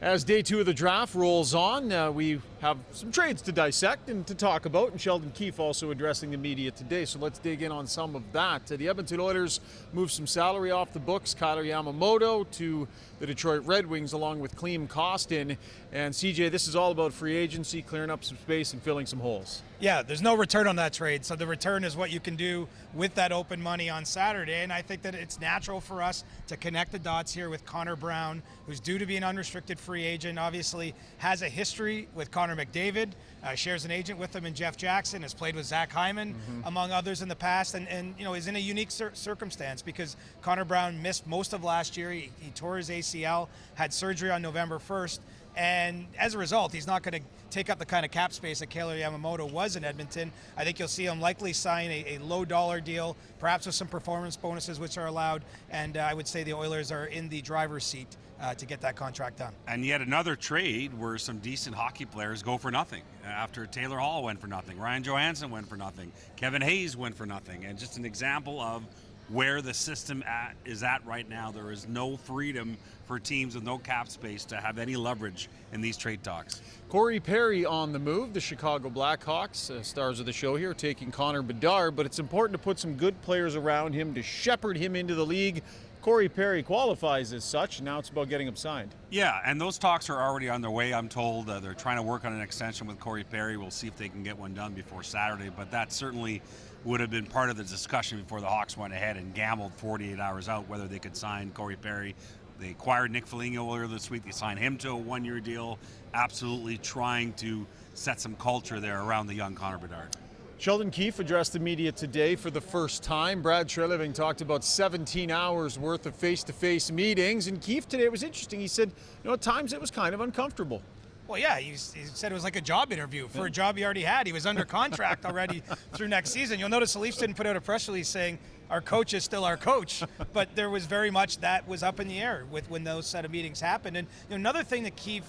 As day two of the draft rolls on, we have some trades to dissect and to talk about, and Sheldon Keefe also addressing the media today, so let's dig in on some of that. The Edmonton Oilers moved some salary off the books, Kyler Yamamoto to the Detroit Red Wings along with Klim Kostin. And CJ, this is all about free agency, clearing up some space and filling some holes. Yeah, there's no return on that trade, so the return is what you can do with that open money on Saturday, and I think that it's natural for us to connect the dots here with Connor Brown, who's due to be an unrestricted free agent, obviously has a history with Connor McDavid, shares an agent with him in Jeff Jackson, has played with Zach Hyman, among others in the past, and you know, is in a unique circumstance because Connor Brown missed most of last year. He tore his ACL, had surgery on November 1st, and as a result, he's not going to take up the kind of cap space that Kyler Yamamoto was in Edmonton. I think you'll see him likely sign a low dollar deal, perhaps with some performance bonuses which are allowed, and I would say the Oilers are in the driver's seat to get that contract done. And yet another trade where some decent hockey players go for nothing. After Taylor Hall went for nothing, Ryan Johansson went for nothing, Kevin Hayes went for nothing, and just an example of where the system is at right now. There is no freedom for teams with no cap space to have any leverage in these trade talks. Corey Perry on the move. The Chicago Blackhawks, stars of the show here, taking Connor Bedard, but it's important to put some good players around him to shepherd him into the league. Corey Perry qualifies as such. Now it's about getting him signed. Yeah, and those talks are already underway, I'm told. They're trying to work on an extension with Corey Perry. We'll see if they can get one done before Saturday, but that certainly would have been part of the discussion before the Hawks went ahead and gambled 48 hours out whether they could sign Corey Perry. They acquired Nick Foligno earlier this week. They signed him to a one-year deal, absolutely trying to set some culture there around the young Connor Bedard. Sheldon Keefe addressed the media today for the first time. Brad Treliving talked about 17 hours worth of face-to-face meetings, and Keefe today was interesting. He said, you know, at times it was kind of uncomfortable. Well, yeah, he said it was like a job interview for a job he already had. He was under contract already through next season. You'll notice the Leafs didn't put out a press release saying our coach is still our coach, but there was very much that was up in the air with when those set of meetings happened. And you know, another thing that Keefe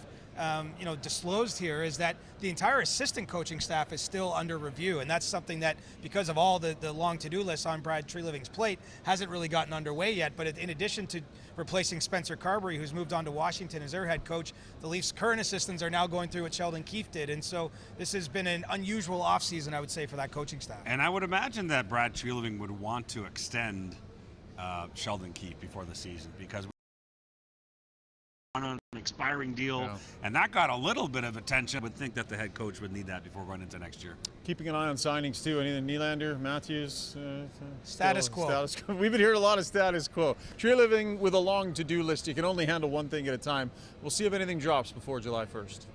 disclosed here is that the entire assistant coaching staff is still under review, and that's something that, because of all the long to-do list on Brad Treliving's plate, hasn't really gotten underway yet. But in addition to replacing Spencer Carberry, who's moved on to Washington as their head coach, the Leafs' current assistants are now going through what Sheldon Keefe did, and so this has been an unusual offseason, I would say, for that coaching staff. And I would imagine that Brad Treliving would want to extend Sheldon Keefe before the season, because on an expiring deal, and that got a little bit of attention. I would think that the head coach would need that before going into next year. Keeping an eye on signings too. Anything Nylander, Matthews? Status quo. We've been hearing a lot of status quo. Treliving with a long to-do list. You can only handle one thing at a time. We'll see if anything drops before July 1st.